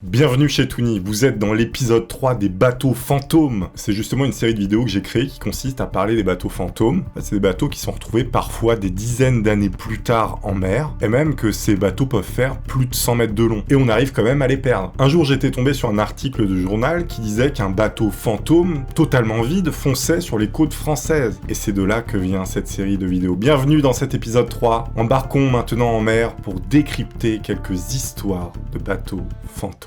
Bienvenue chez Toony, vous êtes dans l'épisode 3 des bateaux fantômes. C'est justement une série de vidéos que j'ai créée qui consiste à parler des bateaux fantômes. C'est des bateaux qui sont retrouvés parfois des dizaines d'années plus tard en mer, et même que ces bateaux peuvent faire plus de 100 mètres de long. Et on arrive quand même à les perdre. Un jour j'étais tombé sur un article de journal qui disait qu'un bateau fantôme, totalement vide, fonçait sur les côtes françaises. Et c'est de là que vient cette série de vidéos. Bienvenue dans cet épisode 3. Embarquons maintenant en mer pour décrypter quelques histoires de bateaux fantômes.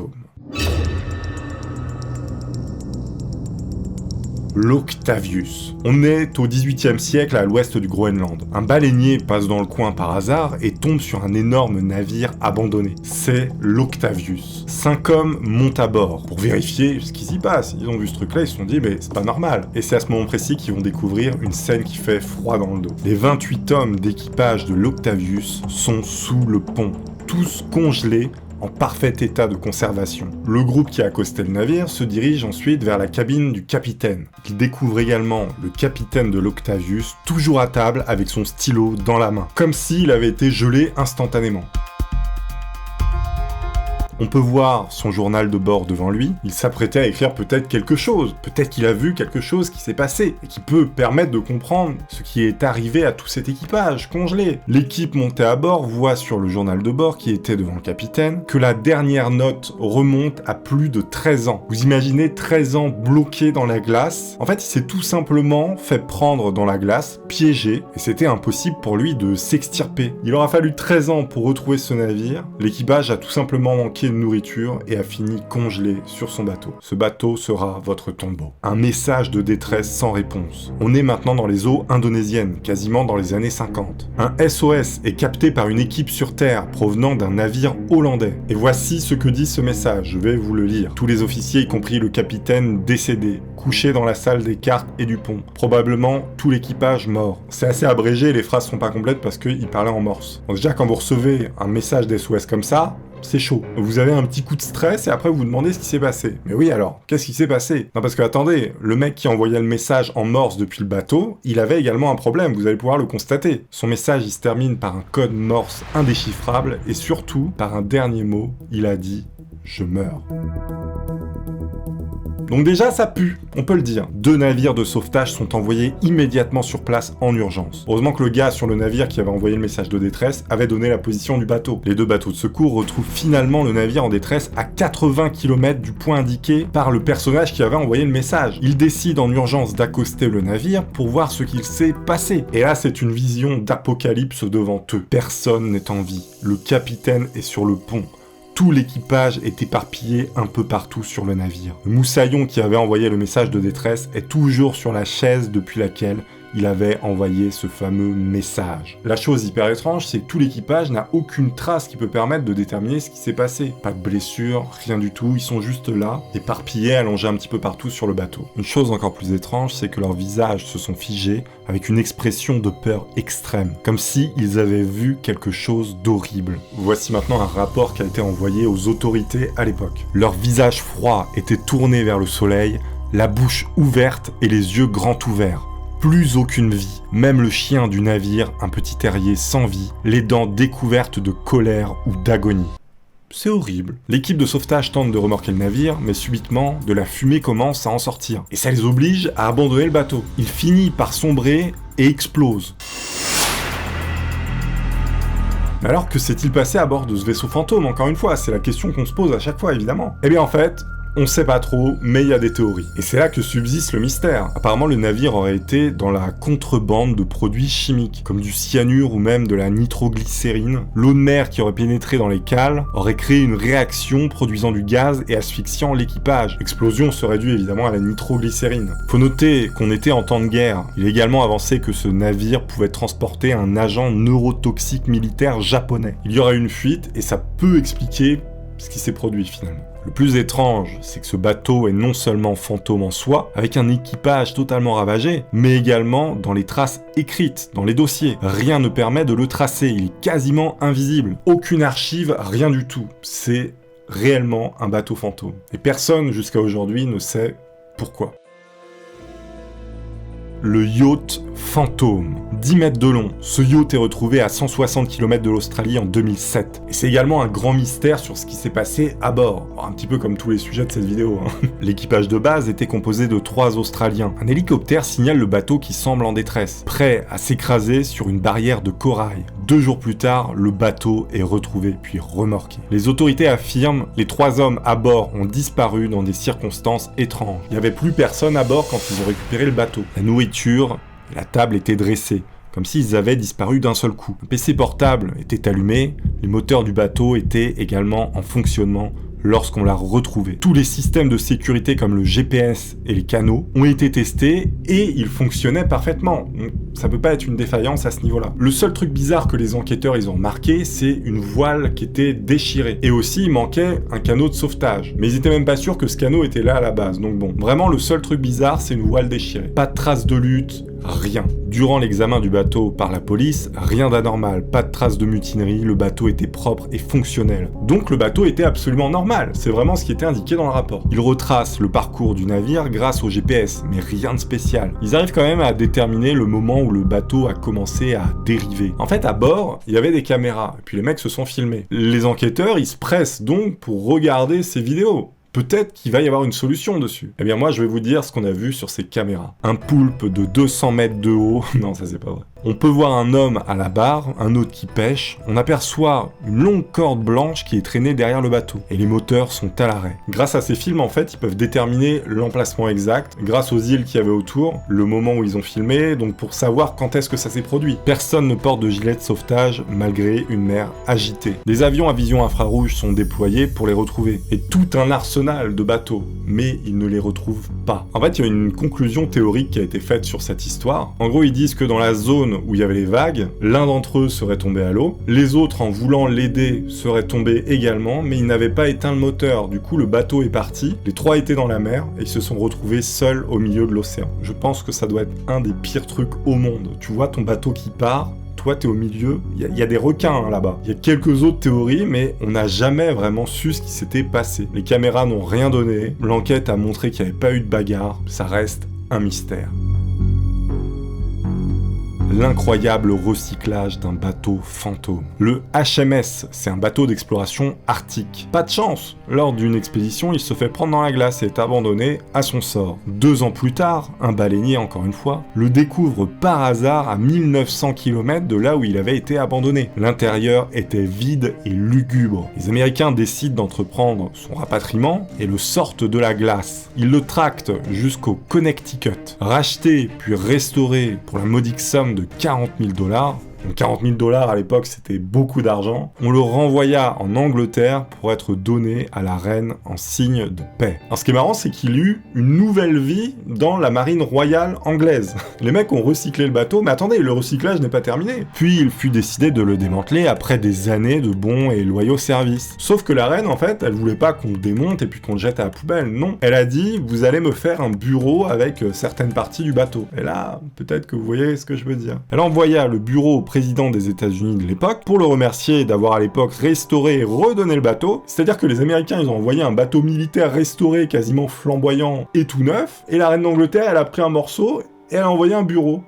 L'Octavius. On est au XVIIIe siècle à l'ouest du Groenland. Un baleinier passe dans le coin par hasard et tombe sur un énorme navire abandonné. C'est l'Octavius. 5 hommes montent à bord pour vérifier ce qui s'y passe. Ils ont vu ce truc-là, ils se sont dit mais c'est pas normal. Et c'est à ce moment précis qu'ils vont découvrir une scène qui fait froid dans le dos. Les 28 hommes d'équipage de l'Octavius sont sous le pont, tous congelés, en parfait état de conservation. Le groupe qui a accosté le navire se dirige ensuite vers la cabine du capitaine. Il découvre également le capitaine de l'Octavius, toujours à table avec son stylo dans la main, comme s'il avait été gelé instantanément. On peut voir son journal de bord devant lui, il s'apprêtait à écrire peut-être quelque chose, peut-être qu'il a vu quelque chose qui s'est passé, et qui peut permettre de comprendre ce qui est arrivé à tout cet équipage congelé. L'équipe montée à bord voit sur le journal de bord qui était devant le capitaine, que la dernière note remonte à plus de 13 ans. Vous imaginez 13 ans bloqués dans la glace? En fait, il s'est tout simplement fait prendre dans la glace, piégé, et c'était impossible pour lui de s'extirper. Il aura fallu 13 ans pour retrouver ce navire, l'équipage a tout simplement manqué de nourriture et a fini congelé sur son bateau. Ce bateau sera votre tombeau. Un message de détresse sans réponse. On est maintenant dans les eaux indonésiennes, quasiment dans les années 50. Un SOS est capté par une équipe sur Terre provenant d'un navire hollandais. Et voici ce que dit ce message, je vais vous le lire. Tous les officiers, y compris le capitaine décédé, couchés dans la salle des cartes et du pont. Probablement tout l'équipage mort. C'est assez abrégé, les phrases sont pas complètes parce qu'il parlait en morse. Donc déjà quand vous recevez un message d'SOS comme ça, c'est chaud. Vous avez un petit coup de stress et après vous vous demandez ce qui s'est passé. Mais oui alors, qu'est-ce qui s'est passé? Non parce que attendez, le mec qui envoyait le message en morse depuis le bateau, il avait également un problème, vous allez pouvoir le constater. Son message il se termine par un code morse indéchiffrable et surtout par un dernier mot, il a dit « Je meurs ». Donc déjà, ça pue, on peut le dire. 2 navires de sauvetage sont envoyés immédiatement sur place en urgence. Heureusement que le gars sur le navire qui avait envoyé le message de détresse avait donné la position du bateau. Les 2 bateaux de secours retrouvent finalement le navire en détresse à 80 km du point indiqué par le personnage qui avait envoyé le message. Ils décident en urgence d'accoster le navire pour voir ce qu'il s'est passé. Et là, c'est une vision d'apocalypse devant eux. Personne n'est en vie. Le capitaine est sur le pont. Tout l'équipage est éparpillé un peu partout sur le navire. Le moussaillon qui avait envoyé le message de détresse est toujours sur la chaise depuis laquelle il avait envoyé ce fameux message. La chose hyper étrange, c'est que tout l'équipage n'a aucune trace qui peut permettre de déterminer ce qui s'est passé. Pas de blessure, rien du tout, ils sont juste là, éparpillés, allongés un petit peu partout sur le bateau. Une chose encore plus étrange, c'est que leurs visages se sont figés avec une expression de peur extrême, comme si ils avaient vu quelque chose d'horrible. Voici maintenant un rapport qui a été envoyé aux autorités à l'époque. Leurs visages froids étaient tournés vers le soleil, la bouche ouverte et les yeux grands ouverts. Plus aucune vie, même le chien du navire, un petit terrier sans vie, les dents découvertes de colère ou d'agonie. C'est horrible. L'équipe de sauvetage tente de remorquer le navire, mais subitement, de la fumée commence à en sortir. Et ça les oblige à abandonner le bateau. Il finit par sombrer et explose. Mais alors, que s'est-il passé à bord de ce vaisseau fantôme, encore une fois? C'est la question qu'on se pose à chaque fois, évidemment. Eh bien en fait, on sait pas trop, mais il y a des théories. Et c'est là que subsiste le mystère. Apparemment, le navire aurait été dans la contrebande de produits chimiques, comme du cyanure ou même de la nitroglycérine. L'eau de mer qui aurait pénétré dans les cales aurait créé une réaction produisant du gaz et asphyxiant l'équipage. L'explosion serait due évidemment à la nitroglycérine. Faut noter qu'on était en temps de guerre. Il est également avancé que ce navire pouvait transporter un agent neurotoxique militaire japonais. Il y aurait une fuite et ça peut expliquer ce qui s'est produit finalement. Le plus étrange, c'est que ce bateau est non seulement fantôme en soi, avec un équipage totalement ravagé, mais également dans les traces écrites, dans les dossiers. Rien ne permet de le tracer, il est quasiment invisible. Aucune archive, rien du tout. C'est réellement un bateau fantôme. Et personne jusqu'à aujourd'hui ne sait pourquoi. le yacht Fantôme. 10 mètres de long, ce yacht est retrouvé à 160 km de l'Australie en 2007. Et c'est également un grand mystère sur ce qui s'est passé à bord. Alors, un petit peu comme tous les sujets de cette vidéo. L'équipage de base était composé de 3 Australiens. Un hélicoptère signale le bateau qui semble en détresse, prêt à s'écraser sur une barrière de corail. 2 jours plus tard, le bateau est retrouvé puis remorqué. Les autorités affirment les 3 hommes à bord ont disparu dans des circonstances étranges. Il n'y avait plus personne à bord quand ils ont récupéré le bateau. La nourriture et la table étaient dressées, comme s'ils avaient disparu d'un seul coup. Le PC portable était allumé, les moteurs du bateau étaient également en fonctionnement lorsqu'on l'a retrouvé. Tous les systèmes de sécurité comme le GPS et les canaux ont été testés et ils fonctionnaient parfaitement. Donc, ça peut pas être une défaillance à ce niveau-là. Le seul truc bizarre que les enquêteurs ils ont remarqué, c'est une voile qui était déchirée. Et aussi, il manquait un canot de sauvetage. Mais ils étaient même pas sûrs que ce canot était là à la base. Donc bon, vraiment le seul truc bizarre, c'est une voile déchirée. Pas de traces de lutte, rien. Durant l'examen du bateau par la police, rien d'anormal, pas de traces de mutinerie, le bateau était propre et fonctionnel. Donc le bateau était absolument normal, c'est vraiment ce qui était indiqué dans le rapport. Ils retracent le parcours du navire grâce au GPS, mais rien de spécial. Ils arrivent quand même à déterminer le moment où le bateau a commencé à dériver. En fait, à bord, il y avait des caméras, et puis les mecs se sont filmés. Les enquêteurs, ils se pressent donc pour regarder ces vidéos. Peut-être qu'il va y avoir une solution dessus. Eh bien moi je vais vous dire ce qu'on a vu sur ces caméras. Un poulpe de 200 mètres de haut, non ça c'est pas vrai. On peut voir un homme à la barre, un autre qui pêche, on aperçoit une longue corde blanche qui est traînée derrière le bateau, et les moteurs sont à l'arrêt. Grâce à ces films, en fait, ils peuvent déterminer l'emplacement exact, grâce aux îles qu'il y avait autour, le moment où ils ont filmé, donc pour savoir quand est-ce que ça s'est produit. Personne ne porte de gilet de sauvetage, malgré une mer agitée. Des avions à vision infrarouge sont déployés pour les retrouver, et tout un arsenal de bateaux, mais ils ne les retrouvent pas. En fait, il y a une conclusion théorique qui a été faite sur cette histoire. En gros, ils disent que dans la zone où il y avait les vagues, l'un d'entre eux serait tombé à l'eau, les autres en voulant l'aider seraient tombés également, mais ils n'avaient pas éteint le moteur, du coup le bateau est parti, les 3 étaient dans la mer, et ils se sont retrouvés seuls au milieu de l'océan. Je pense que ça doit être un des pires trucs au monde. Tu vois ton bateau qui part, toi t'es au milieu, il y a des requins là-bas. Il y a quelques autres théories, mais on n'a jamais vraiment su ce qui s'était passé. Les caméras n'ont rien donné, l'enquête a montré qu'il n'y avait pas eu de bagarre, ça reste un mystère. L'incroyable recyclage d'un bateau fantôme. Le HMS, c'est un bateau d'exploration arctique. Pas de chance, lors d'une expédition, il se fait prendre dans la glace et est abandonné à son sort. 2 ans plus tard, un baleinier encore une fois, le découvre par hasard à 1900 km de là où il avait été abandonné. L'intérieur était vide et lugubre. Les Américains décident d'entreprendre son rapatriement et le sortent de la glace. Ils le tractent jusqu'au Connecticut. Racheté puis restauré pour la modique somme de 40 000 $, donc 40 000 $ à l'époque, c'était beaucoup d'argent. On le renvoya en Angleterre pour être donné à la reine en signe de paix. Alors ce qui est marrant, c'est qu'il eut une nouvelle vie dans la marine royale anglaise. Les mecs ont recyclé le bateau, mais attendez, le recyclage n'est pas terminé. Puis il fut décidé de le démanteler après des années de bons et loyaux services. Sauf que la reine, en fait, elle voulait pas qu'on le démonte et puis qu'on le jette à la poubelle, non. Elle a dit, vous allez me faire un bureau avec certaines parties du bateau. Et là, peut-être que vous voyez ce que je veux dire. Elle envoya le bureau au président des États-Unis de l'époque pour le remercier d'avoir à l'époque restauré et redonné le bateau. C'est-à-dire que les Américains, ils ont envoyé un bateau militaire restauré, quasiment flamboyant et tout neuf, et la reine d'Angleterre, elle a pris un morceau et elle a envoyé un bureau.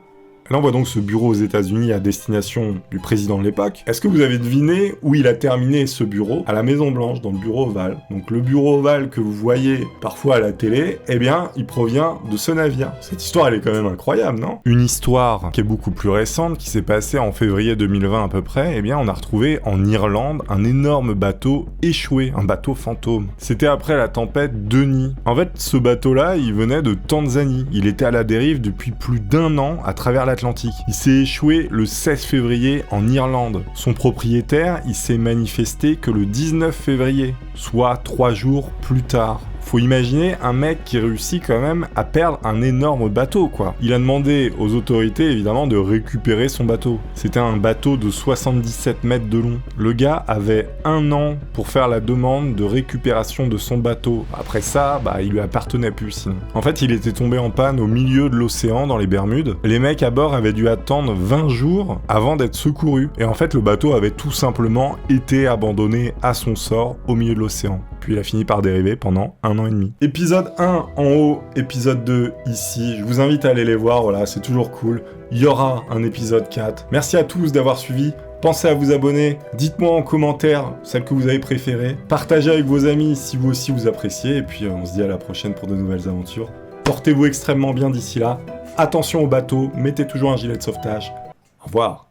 Elle envoie donc ce bureau aux États-Unis à destination du président de l'époque. Est-ce que vous avez deviné où il a terminé ce bureau? À la Maison Blanche, dans le bureau ovale. Donc le bureau ovale que vous voyez parfois à la télé, eh bien, il provient de ce navire. Cette histoire, elle est quand même incroyable, non? Une histoire qui est beaucoup plus récente, qui s'est passée en février 2020 à peu près, eh bien, on a retrouvé en Irlande un énorme bateau échoué, un bateau fantôme. C'était après la tempête Denis. En fait, ce bateau-là, il venait de Tanzanie. Il était à la dérive depuis plus d'1 an à travers l'Atlantique. Il s'est échoué le 16 février en Irlande. Son propriétaire, il s'est manifesté que le 19 février, soit 3 jours plus tard. Faut imaginer un mec qui réussit quand même à perdre un énorme bateau, quoi. Il a demandé aux autorités, évidemment, de récupérer son bateau. C'était un bateau de 77 mètres de long. Le gars avait 1 an pour faire la demande de récupération de son bateau. Après ça, il lui appartenait plus, sinon. En fait, il était tombé en panne au milieu de l'océan, dans les Bermudes. Les mecs à bord avaient dû attendre 20 jours avant d'être secourus. Et en fait, le bateau avait tout simplement été abandonné à son sort au milieu de l'océan. Puis il a fini par dériver pendant 1 an an et demi. Épisode 1 en haut, épisode 2 ici. Je vous invite à aller les voir, voilà, c'est toujours cool. Il y aura un épisode 4. Merci à tous d'avoir suivi. Pensez à vous abonner, dites-moi en commentaire celle que vous avez préférée, partagez avec vos amis si vous aussi vous appréciez, et puis on se dit à la prochaine pour de nouvelles aventures. Portez-vous extrêmement bien d'ici là, attention au bateau, mettez toujours un gilet de sauvetage. Au revoir.